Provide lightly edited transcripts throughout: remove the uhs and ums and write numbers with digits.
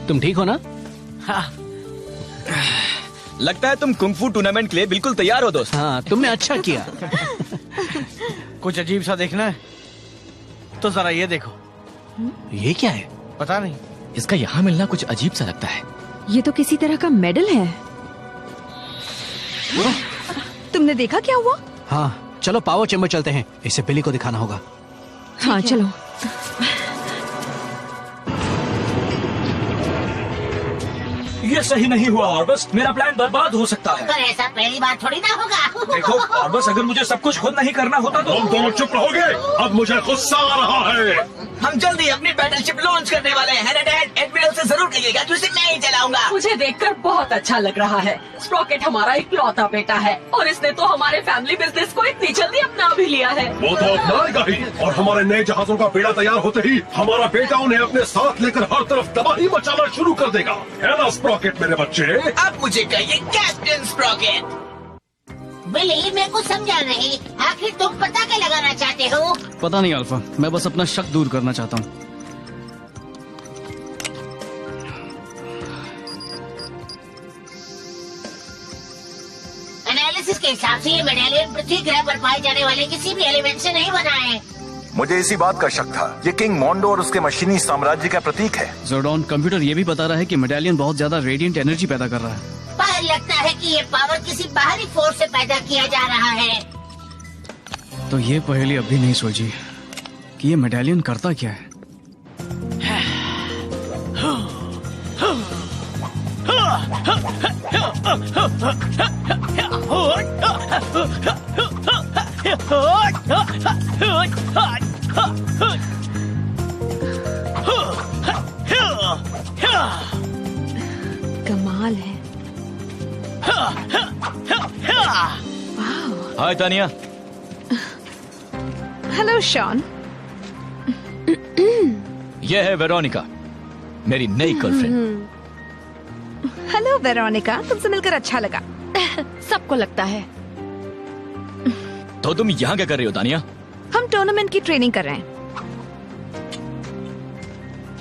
तुम ठीक हो ना? हाँ। लगता है तुम कुंग-फू टूर्नामेंट के लिए बिल्कुल तैयार हो दोस्त। हाँ, तुमने अच्छा किया। कुछ अजीब सा देखना है तो जरा ये देखो। ये क्या है? पता नहीं, इसका यहाँ मिलना कुछ अजीब सा लगता है। ये तो किसी तरह का मेडल है। तुमने देखा क्या हुआ? हाँ, चलो पावर चैम्बर चलते हैं, इसे बिली को दिखाना होगा। हाँ चलो। ये सही नहीं हुआ ऑर्बस, मेरा प्लान बर्बाद हो सकता है। पर ऐसा पहली बार थोड़ी ना होगा। देखो ऑर्बस, अगर मुझे सब कुछ खुद नहीं करना होता तो तुम दोनों चुप रहोगे? अब मुझे गुस्सा आ रहा है। हम जल्दी अपनी बैटलशिप लॉन्च करने वाले हैं। डैड, एडमिरल से जरूर कहिएगा कि उसे मैं ही चलाऊंगा। मुझे देखकर बहुत अच्छा लग रहा है। स्प्रॉकेट हमारा इकलौता बेटा है और इसने तो हमारे फैमिली बिजनेस को इतनी जल्दी अपना भी लिया है। वो तो अपनाएगा ही, और हमारे नए जहाजों का बेड़ा तैयार होते ही हमारा बेटा उन्हें अपने साथ लेकर हर तरफ तबाही मचाना शुरू कर देगा, है ना स्प्रॉकेट मेरे बच्चे? अब मुझे कहिए कैप्टन स्प्रॉकेट। बिली, मैं कुछ समझा नहीं, आखिर तुम पता क्या लगाना चाहते हो? पता नहीं अल्फा, मैं बस अपना शक दूर करना चाहता हूँ। एनालिसिस के हिसाब से ये मेडालियन पृथ्वी ग्रह पर पाए जाने वाले किसी भी एलिमेंट से नहीं बना है। मुझे इसी बात का शक था। ये किंग मोंडो और उसके मशीनी साम्राज्य का प्रतीक है। जोर्डॉन, कंप्यूटर ये भी बता रहा है कि मेडालियन बहुत ज्यादा रेडिएंट एनर्जी पैदा कर रहा है। पर लगता है कि ये पावर किसी बाहरी फोर्स से पैदा किया जा रहा है। तो ये पहेली अभी नहीं सुलझी कि ये मेडालियन करता क्या है। कमाल है। Hi Tania. Hello Shawn. ये है वेरोनिका, मेरी नई गर्लफ्रेंड। हेलो वेरोनिका, तुमसे मिलकर अच्छा लगा। सबको लगता है। तो तुम यहाँ क्या कर रही हो तानिया? हम टूर्नामेंट की ट्रेनिंग कर रहे हैं।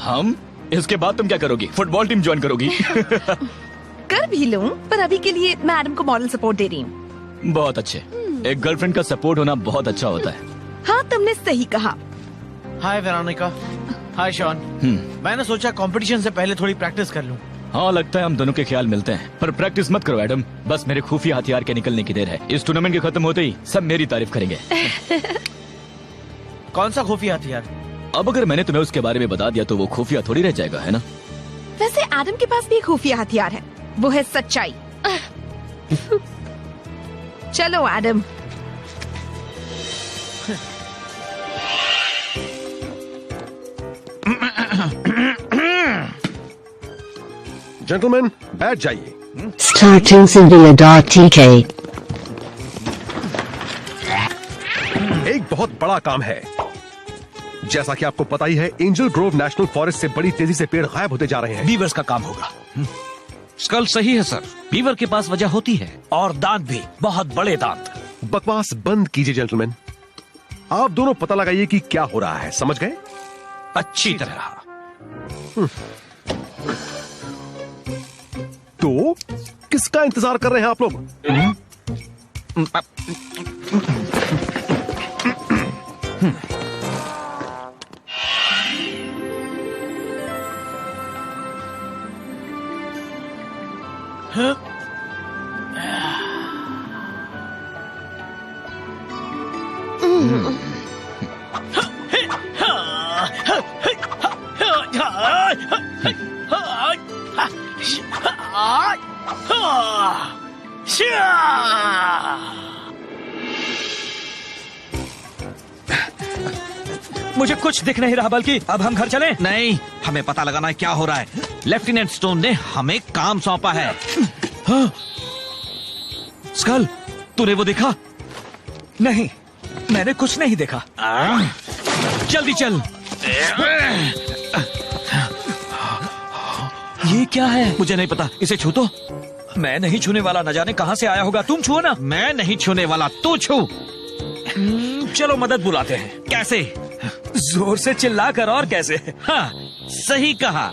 हम? इसके बाद तुम क्या करोगी? फुटबॉल टीम ज्वाइन करोगी? कर भी लूं, पर अभी के लिए मैं एडम को मॉरल सपोर्ट दे रही हूँ। बहुत अच्छे। एक गर्लफ्रेंड का सपोर्ट होना बहुत अच्छा होता है। हाँ, तुमने सही कहा। हाय वेरोनिका। हाय शॉन। मैंने सोचा कंपटीशन से पहले थोड़ी प्रैक्टिस कर लूं। हाँ, लगता है हम दोनों के ख्याल मिलते हैं, पर प्रैक्टिस मत करो एडम। बस मेरे खुफिया हथियार के निकलने की देर है। इस टूर्नामेंट के खत्म होते ही सब मेरी तारीफ करेंगे। कौन सा खुफिया हथियार? अब अगर मैंने तुम्हें उसके बारे में बता दिया तो वो खुफिया थोड़ी रह जाएगा, है ना? वैसे एडम के पास भी एक खुफिया हथियार है, वो है सच्चाई। चलो एडम। जेंटलमैन, बैठ जाइए। Starting Cynthia.tk। एक बहुत बड़ा काम है। जैसा कि आपको पता ही है, एंजल ग्रोव नेशनल फॉरेस्ट से बड़ी तेजी से पेड़ गायब होते जा रहे हैं। बीवर्स का काम होगा। स्कल सही है सर, बीवर के पास वजह होती है, और दांत भी, बहुत बड़े दांत। बकवास बंद कीजिए जेंटलमैन। आप दोनों पता लगाइए कि क्या हो रहा है, समझ गए? अच्छी तरह। तो किसका इंतजार कर रहे हैं आप लोग? मुझे कुछ दिख नहीं रहा, बल्कि अब हम घर चलें? नहीं, हमें पता लगाना है क्या हो रहा है। लेफ्टिनेंट स्टोन ने हमें काम सौंपा है। हाँ? स्कल, तूने वो देखा? नहीं, मैंने कुछ नहीं देखा। जल्दी चल। ये क्या है? मुझे नहीं पता, इसे छू तो। मैं नहीं छूने वाला, न जाने कहां से आया होगा। तुम छुओ ना। मैं नहीं छूने वाला, तू छू। चलो मदद बुलाते हैं। कैसे? जोर से चिल्ला कर। और कैसे? हाँ, सही कहा।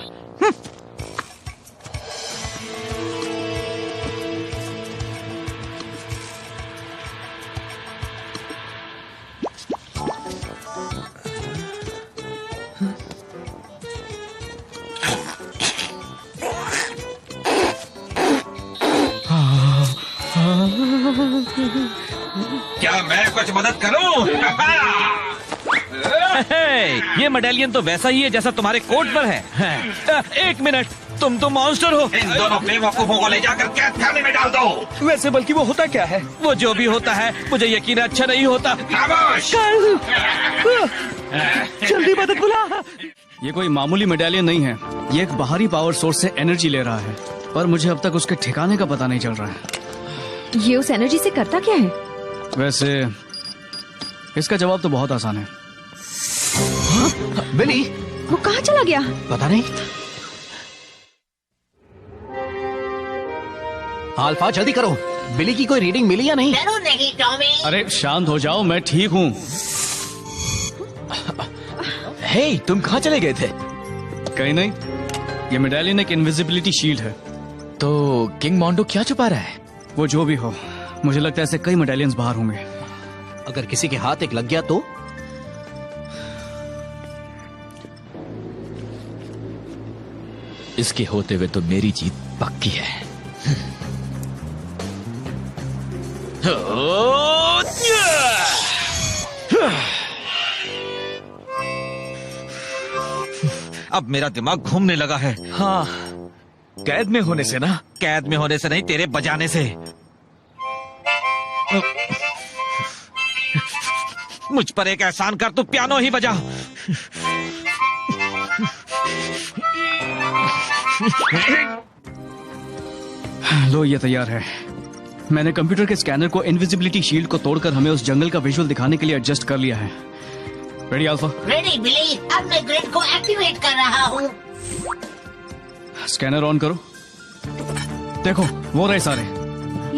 क्या मैं कुछ मदद करूं? ये मेडालियन तो वैसा ही है जैसा तुम्हारे कोट पर है। एक मिनट, तुम तो मॉन्स्टर हो। इन दोनों बेवकूफों को ले जाकर कैद खाने में डाल दो। वैसे बल्कि वो होता क्या है? वो जो भी होता है, मुझे यकीन अच्छा नहीं होता। जल्दी मदद बुला। ये कोई मामूली मेडालियन नहीं है, ये एक बाहरी पावर सोर्स से एनर्जी ले रहा है, पर मुझे अब तक उसके ठिकाने का पता नहीं चल रहा है। ये उस एनर्जी से करता क्या है? वैसे इसका जवाब तो बहुत आसान है। बिली, वो कहाँ चला गया? पता नहीं। अल्फा, जल्दी करो। बिली की कोई रीडिंग मिली या नहीं? जरूर नहीं टॉमी। अरे शांत हो जाओ, मैं ठीक हूँ। हे, तुम कहाँ चले गए थे? कहीं नहीं, ये मेडालियन एक इनविजिबिलिटी शील्ड है। तो किंग मोंडो क्या छुपा रहा है? वो जो भी हो, मुझे लगता है ऐसे कई मेडालियंस बाहर होंगे। अगर किसी के हाथ एक लग गया तो? इसके होते हुए तो मेरी जीत पक्की है। अब मेरा दिमाग घूमने लगा है। हाँ, कैद में होने से ना? कैद में होने से नहीं, तेरे बजाने से। मुझ पर एक एहसान कर, तू पियानो ही बजा। लो, ये तैयार है। मैंने कंप्यूटर के स्कैनर को इनविजिबिलिटी शील्ड को तोड़कर हमें उस जंगल का विजुअल दिखाने के लिए एडजस्ट कर लिया है। Ready alpha? रेडी बिली, अब मैं ग्रिड को एक्टिवेट कर रहा हूँ। स्कैनर ऑन करो। देखो, वो रहे सारे।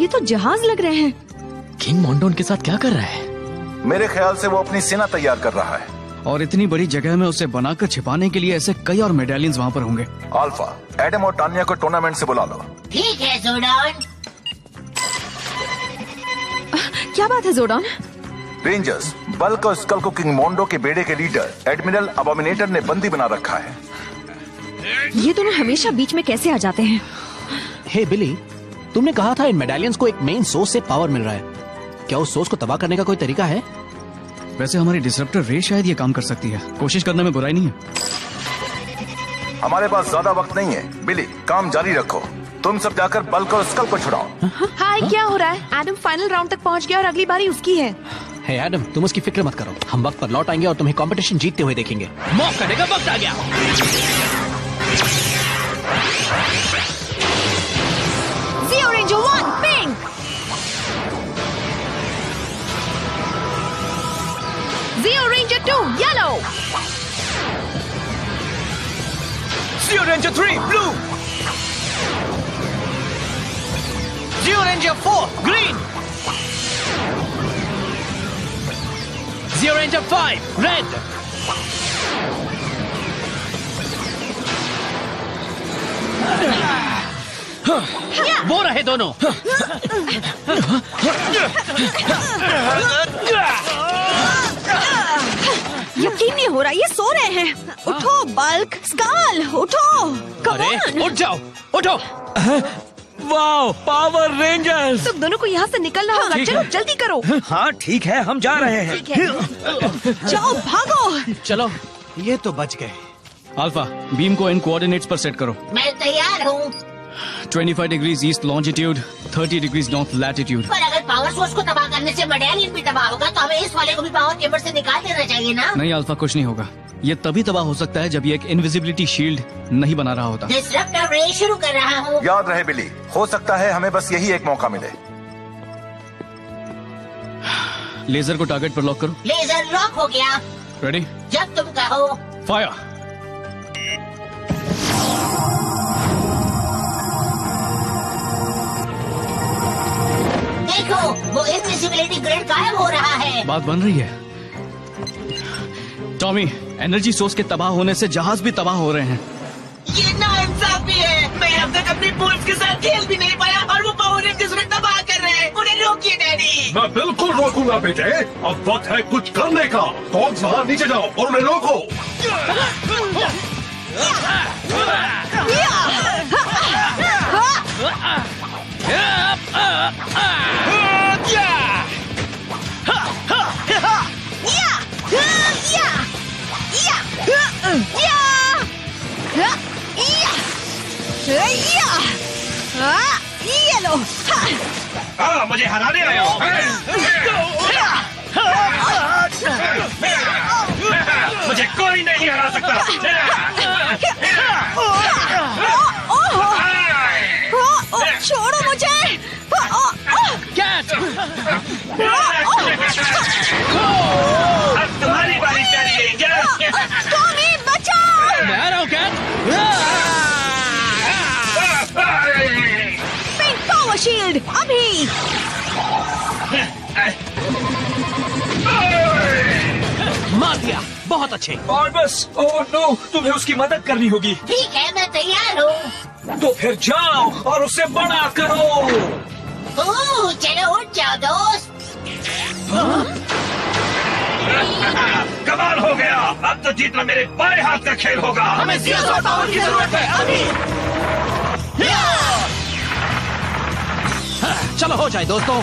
ये तो जहाज लग रहे हैं। किंग मोंडो उनके साथ क्या कर रहा है? मेरे ख्याल से वो अपनी सेना तैयार कर रहा है। और इतनी बड़ी जगह में उसे बनाकर छिपाने के लिए ऐसे कई और मेडालियंस वहाँ पर होंगे। अल्फा, एडम और टानिया को टूर्नामेंट से बुला लो। ठीक है जोडॉन। क्या बात है जोडॉन? रेंजर्स, बल्क और स्कल को किंग मोंडो के बेड़े के लीडर एडमिरल अबोमिनेटर ने बंदी बना रखा है। ये दोनों हमेशा बीच में कैसे आ जाते हैं? हे बिली, तुमने कहा था इन मेडालियंस को एक मेन सोर्स से पावर मिल रहा है। क्या उस सोर्स को तबाह करने का कोई तरीका है? वैसे हमारी डिसरप्टर रे शायद ये काम कर सकती है। कोशिश करने में बुराई नहीं है। हमारे पास ज्यादा वक्त नहीं है। बिली, काम जारी रखो। तुम सब जाकर बल्क और स्कल को छुड़ाओ। हाय, क्या हो रहा है? एडम फाइनल राउंड तक पहुंच गया और अगली बारी उसकी है। हे एडम, तुम उसकी फिक्र मत करो। हम वक्त पर लौट आएंगे और तुम्हें कंपटीशन जीतते हुए देखेंगे। मॉक करने का वक्त आ गया। Zeo Ranger 1, pink! Zeo Ranger 2, yellow! Zeo Ranger 3, blue! Zeo Ranger 4, green! Zeo Ranger 5, red! वो रहे दोनों। यकीन नहीं हो रहा, ये सो रहे हैं। उठो बल्क, स्कल, उठो। अरे उठ जाओ, उठो। Wow, power rangers! तुम दोनों को यहाँ से निकलना होगा। चलो जल्दी करो। हाँ ठीक है, हम जा रहे हैं। ठीक है, जाओ भागो। चलो, ये तो बच गए। अल्फा, बीम को इन कोऑर्डिनेट्स पर सेट करो। मैं तैयार हूँ। 25 degrees east longitude, 30 degrees north latitude. पर अगर पावर सोर्स को तबाह करने से मेडालियन भी तबाह होगा तो हमें इस वाले को भी पावर चेंबर से निकाल देना चाहिए ना? नहीं अल्फा, कुछ नहीं होगा। ये तभी तबाह हो सकता है जब ये एक इनविजिबिलिटी शील्ड नहीं बना रहा होता। डिसरप्टर रे शुरू कर रहा हूँ। याद रहे बिली, हो सकता है हमें बस यही एक मौका मिले। लेजर को टारगेट पर लॉक करो। लेजर लॉक हो गया। रेडी? जब तुम कहो। फायर। देखो, वो इनविजिबिलिटी ग्रिड गायब हो रहा है। बात बन रही है। टॉमी, एनर्जी सोर्स के तबाह होने से जहाज भी तबाह हो रहे हैं। ये नाइंसाफी है। मैं अब तक अपनी बोल्स के साथ खेल भी नहीं पाया और वो पावर रेंजर्स में तबाह कर रहे हैं। उन्हें रोकिए डैडी। मैं बिल्कुल रोकूंगा बेटे। अब वक्त है कुछ करने का। डॉग्स वहाँ नीचे जाओ और उन्हें रोको। ये लो। मुझे हराने आए हो। मुझे कोई नहीं हरा सकता। छोड़ो मुझे। अब तुम्हारी बारी चली। टॉमी बचाओ। मैं आ रहा हूँ कैट। पिंक पावर शील्ड अभी। मार दिया, बहुत अच्छे। और बस। ओह नो, तुम्हें उसकी मदद करनी होगी। ठीक है, मैं तैयार हूँ। तो फिर जाओ और उसे बड़ा करो। चलो उठ जाओ दोस्त। कमाल हो गया। अब तो जीतना मेरे बाएं हाथ का खेल होगा। हमें सीरियस पावर की जरूरत है अभी। चलो हो जाए दोस्तों।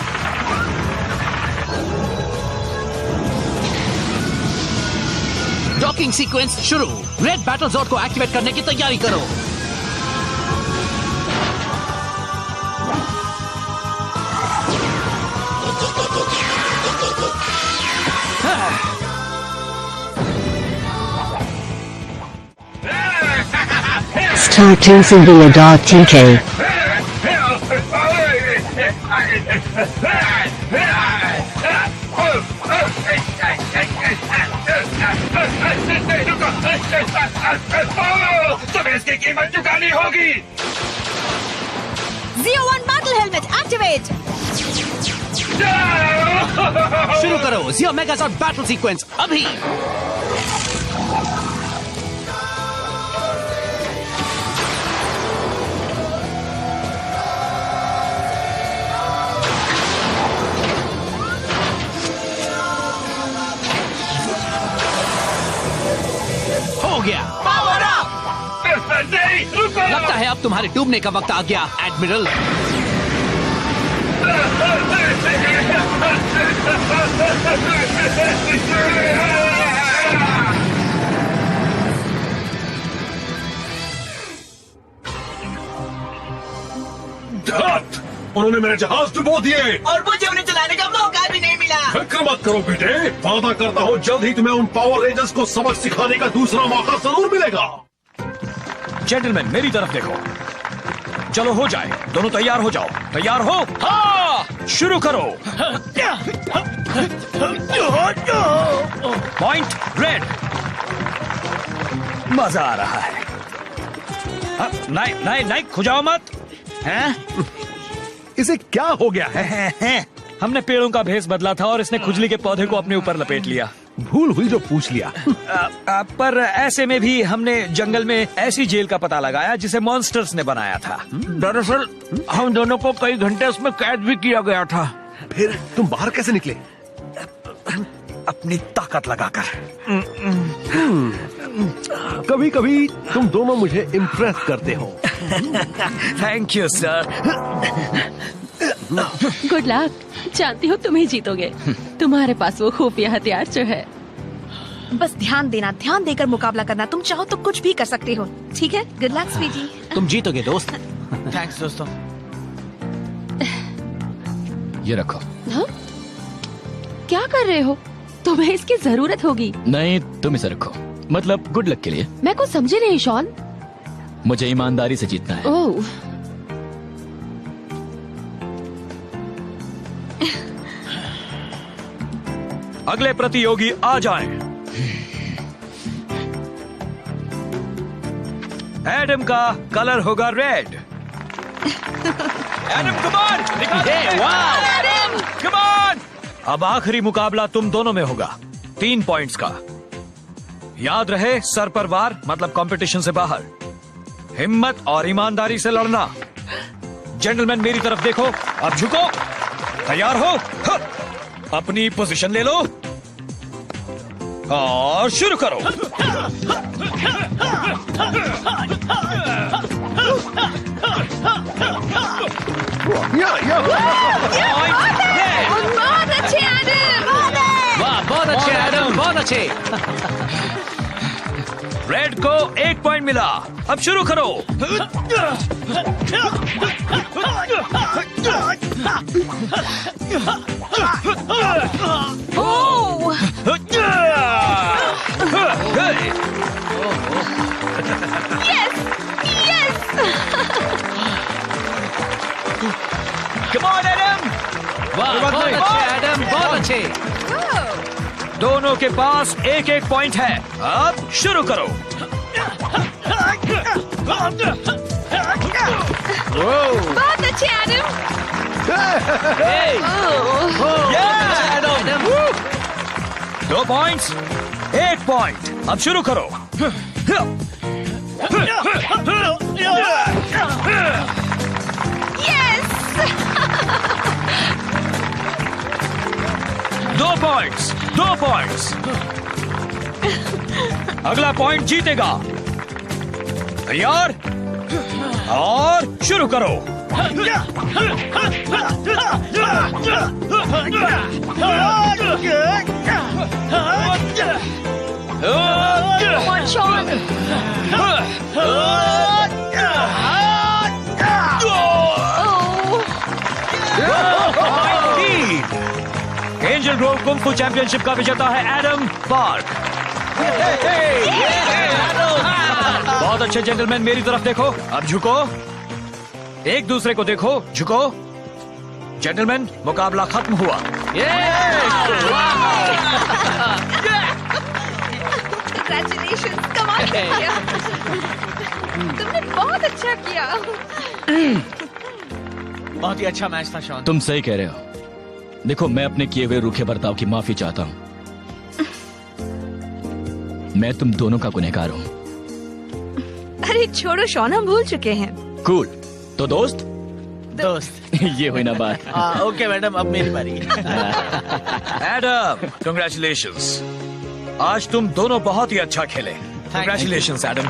डॉकिंग सीक्वेंस शुरू। रेड बैटल जोन को एक्टिवेट करने की तैयारी करो। Starting Singular.tk. तुम्हें इसकी कीमत चुकानी होगी। Zeo 1 battle helmet activate. शुरू करो जियो मेगाजॉर्ड बैटल सीक्वेंस अभी। हो गया। Power up. नहीं, रुको। लगता है अब तुम्हारे डूबने का वक्त आ गया एडमिरल। उन्होंने मेरे जहाज डुबो दिए और मुझे उन्हें चलाने का मौका भी नहीं मिला। फिक्र मत करो बेटे, वादा करता हूँ जल्द ही तुम्हें उन पावर रेंजर्स को सबक सिखाने का दूसरा मौका जरूर मिलेगा। जेंटलमैन, मेरी तरफ देखो। चलो हो जाए, दोनों तैयार हो जाओ। तैयार हो? हाँ, शुरू करो। Point red. मजा आ रहा है। नहीं नहीं नहीं, खुजाओ मत। हैं? इसे क्या हो गया है? हमने पेड़ों का भेस बदला था और इसने खुजली के पौधे को अपने ऊपर लपेट लिया। भूल हुई जो पूछ लिया। पर ऐसे में भी हमने जंगल में ऐसी जेल का पता लगाया जिसे मॉन्स्टर्स ने बनाया था। दरअसल हम दोनों को कई घंटे उसमें कैद भी किया गया था। फिर तुम बाहर कैसे निकले? अपनी ताकत लगाकर। कभी कभी तुम दोनों मुझे इम्प्रेस करते हो। Thank you sir. Good luck. जानती हो तुम ही जीतोगे। तुम्हारे पास वो खुफिया हथियार जो है। बस ध्यान देना, ध्यान देकर मुकाबला करना। तुम चाहो तो कुछ भी कर सकते हो। ठीक है, गुड लक स्वीटी। तुम जीतोगे दोस्त। थैंक्स दोस्तों। ये रखो। हाँ? क्या कर रहे हो? तुम्हें इसकी जरूरत होगी। नहीं, तुम इसे रखो, मतलब गुड लक के लिए। मैं कुछ समझे नहीं शॉन। मुझे ईमानदारी से जीतना है। ओह, अगले प्रतियोगी आ जाएं। एडम का कलर होगा red. Adam come on, come on. अब आखिरी मुकाबला तुम दोनों में होगा, 3 पॉइंट्स का। याद रहे, सर पर वार मतलब कंपटीशन से बाहर। हिम्मत और ईमानदारी से लड़ना। जेंटलमैन मेरी तरफ देखो, अब झुको। तैयार हो? अपनी पोजीशन ले लो और शुरू करो। बहुत अच्छे एडम। वाह, बहुत अच्छे एडम, बहुत अच्छे। रेड को 1 पॉइंट मिला। अब शुरू करो। Come on, Adam! वाह, बहुत अच्छे एडम, बहुत अच्छे। दोनों के पास 1-1 पॉइंट है। अब शुरू करो। बहुत अच्छे एडम। Adam 2 points, 1 point. अब शुरू करो। दो पॉइंट्स। अगला पॉइंट जीतेगा। तैयार और शुरू करो। एंजल ग्रोव कुंग फू चैंपियनशिप का विजेता है एडम पार्क। बहुत अच्छे जेंटलमैन, मेरी तरफ देखो, अब झुको। एक दूसरे को देखो, झुको। जेंटलमैन, मुकाबला खत्म हुआ। Congratulations, कमाल किया। तुमने बहुत अच्छा किया। बहुत ही अच्छा मैच था शॉन। तुम सही कह रहे हो। देखो, मैं अपने किए हुए रूखे बर्ताव की माफी चाहता हूँ। मैं तुम दोनों का गुनहगार हूँ। अरे छोड़ो शॉन, हम भूल चुके हैं। कूल। तो दोस्त ये हुई ना बात। ओके मैडम, अब मेरी बारी। Adam, congratulations. आज तुम दोनों बहुत ही अच्छा खेले। Congratulations Adam.